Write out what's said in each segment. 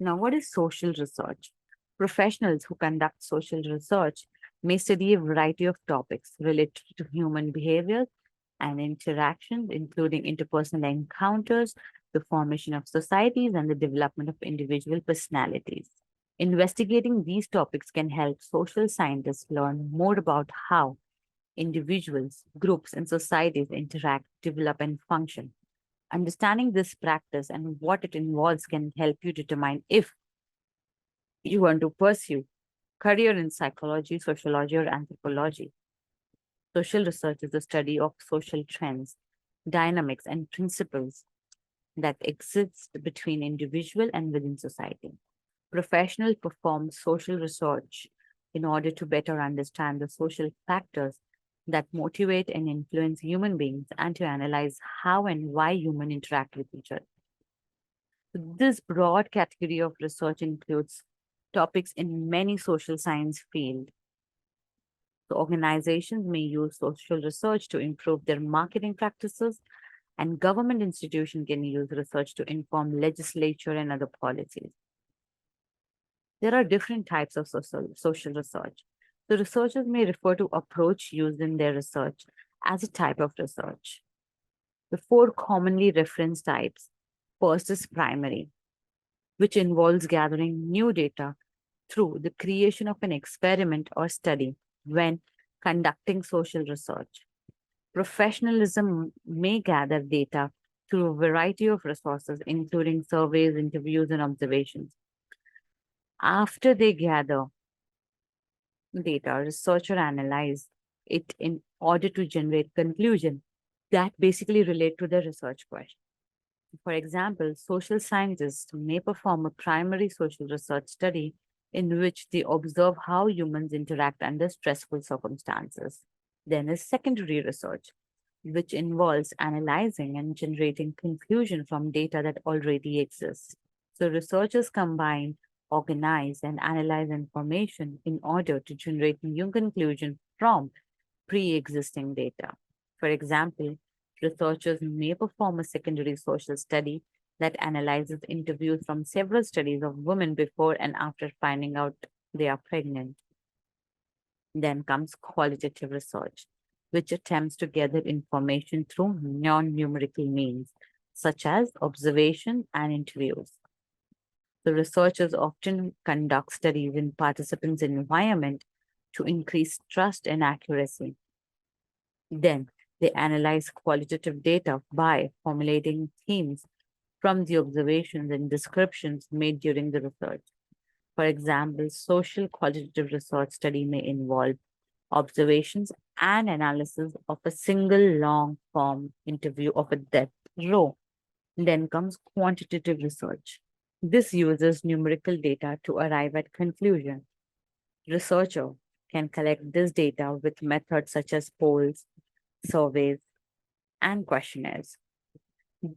Now, what is social research? Professionals who conduct social research may study a variety of topics related to human behavior and interactions, including interpersonal encounters, the formation of societies, and the development of individual personalities. Investigating these topics can help social scientists learn more about how individuals, groups, and societies interact, develop, and function. Understanding this practice and what it involves can help you determine if you want to pursue career in psychology, sociology, or anthropology. Social research is the study of social trends, dynamics, and principles that exist between individual and within society. Professionals perform social research in order to better understand the social factors that motivate and influence human beings and to analyze how and why humans interact with each other. This broad category of research includes topics in many social science fields. So organizations may use social research to improve their marketing practices, and government institutions can use research to inform legislature and other policies. There are different types of social research. The researchers may refer to approach used in their research as a type of research. The four commonly referenced types. First is primary, which involves gathering new data through the creation of an experiment or study when conducting social research. Professionalism may gather data through a variety of resources, including surveys, interviews, and observations. After they gather data, researcher analyze it in order to generate conclusion that basically relate to the research question. For example, social scientists may perform a primary social research study in which they observe how humans interact under stressful circumstances. Then is secondary research, which involves analyzing and generating conclusion from data that already exists. So researchers combine, organize, and analyze information in order to generate new conclusion from pre-existing data. For example, researchers may perform a secondary social study that analyzes interviews from several studies of women before and after finding out they are pregnant. Then comes qualitative research, which attempts to gather information through non-numerical means, such as observation and interviews. The researchers often conduct studies in participants' environment to increase trust and accuracy. Then they analyze qualitative data by formulating themes from the observations and descriptions made during the research. For example, social qualitative research study may involve observations and analysis of a single long form interview of a death row. Then comes quantitative research. This uses numerical data to arrive at conclusion. Researcher can collect this data with methods such as polls, surveys, and questionnaires.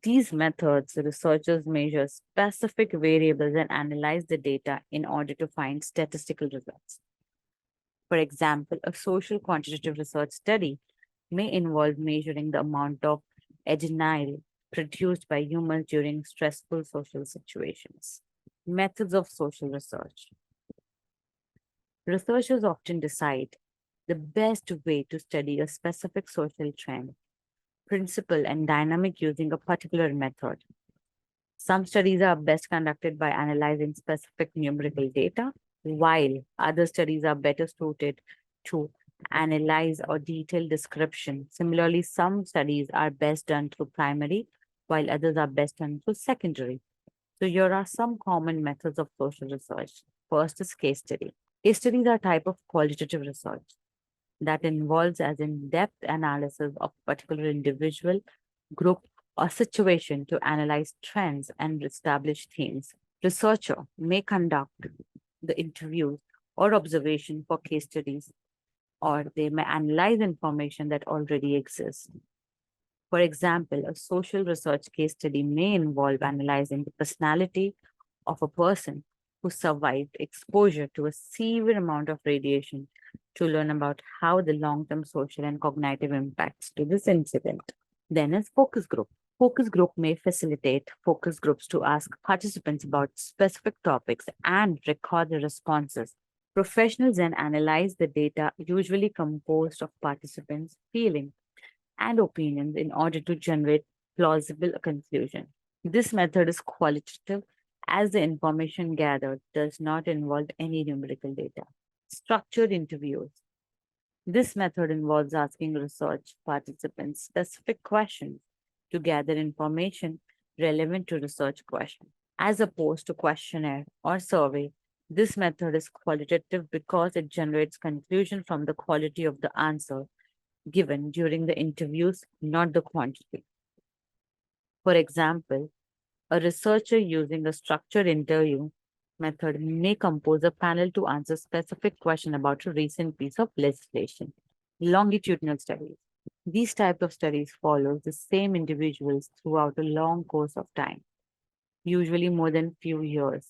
These methods, researchers measure specific variables and analyze the data in order to find statistical results. For example, a social quantitative research study may involve measuring the amount of adrenaline produced by humans during stressful social situations. Methods of social research. Researchers often decide the best way to study a specific social trend, principle, and dynamic using a particular method. Some studies are best conducted by analyzing specific numerical data, while other studies are better suited to analyze or detailed description. Similarly, some studies are best done through primary, while others are best done through secondary. So here are some common methods of social research. First is case study. Case studies are a type of qualitative research that involves as in-depth analysis of a particular individual, group, or situation to analyze trends and establish themes. Researcher may conduct the interviews or observation for case studies, or they may analyze information that already exists. For example, a social research case study may involve analyzing the personality of a person who survived exposure to a severe amount of radiation to learn about how the long-term social and cognitive impacts to this incident. Then is focus group. Focus group may facilitate focus groups to ask participants about specific topics and record the responses. Professionals then analyze the data, usually composed of participants' feelings and opinions, in order to generate plausible conclusion. This method is qualitative as the information gathered does not involve any numerical data. Structured interviews. This method involves asking research participants specific questions to gather information relevant to research question. As opposed to questionnaire or survey, this method is qualitative because it generates conclusion from the quality of the answer given during the interviews, not the quantity. For example, a researcher using a structured interview method may compose a panel to answer specific question about a recent piece of legislation. Longitudinal studies. These types of studies follow the same individuals throughout a long course of time, usually more than few years,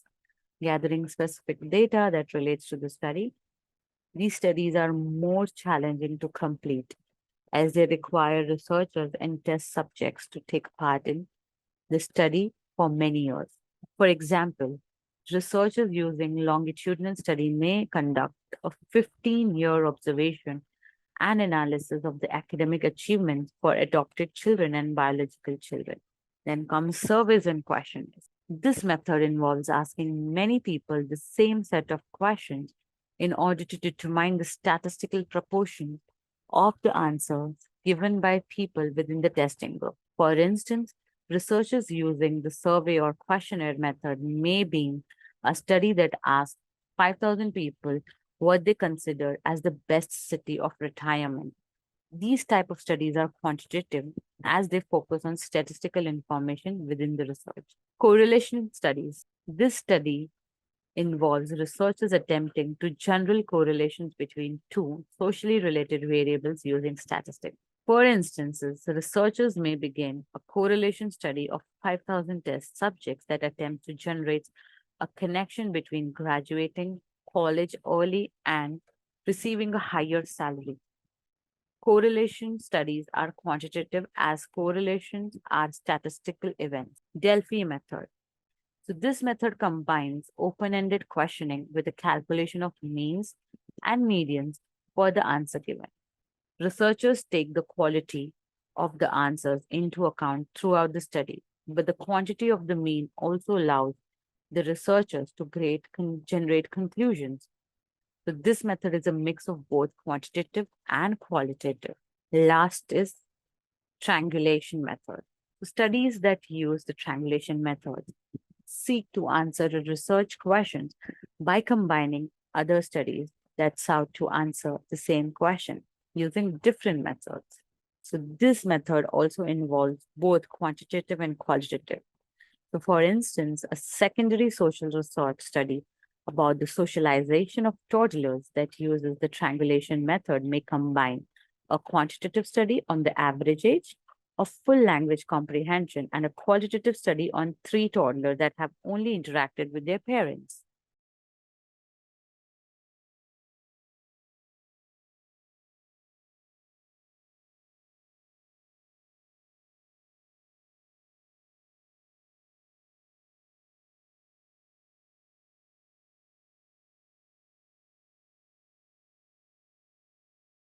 gathering specific data that relates to the study. These studies are more challenging to complete as they require researchers and test subjects to take part in the study for many years. For example, researchers using longitudinal study may conduct a 15-year observation and analysis of the academic achievements for adopted children and biological children. Then comes surveys and questionnaires. This method involves asking many people the same set of questions in order to determine the statistical proportion of the answers given by people within the testing group. For instance, researchers using the survey or questionnaire method may be a study that asks 5,000 people what they consider as the best city of retirement. These type of studies are quantitative as they focus on statistical information within the research. Correlation studies. This study involves researchers attempting to general correlations between two socially related variables using statistics. For instances, researchers may begin a correlation study of 5,000 test subjects that attempt to generate a connection between graduating college early and receiving a higher salary. Correlation studies are quantitative as correlations are statistical events. Delphi method. So this method combines open-ended questioning with the calculation of means and medians for the answer given. Researchers take the quality of the answers into account throughout the study, but the quantity of the mean also allows the researchers to generate conclusions. So this method is a mix of both quantitative and qualitative. Last is triangulation method. Studies that use the triangulation method seek to answer the research questions by combining other studies that sought to answer the same question using different methods. So this method also involves both quantitative and qualitative. So for instance, a secondary social research study about the socialization of toddlers that uses the triangulation method may combine a quantitative study on the average age of full language comprehension and a qualitative study on three toddlers that have only interacted with their parents.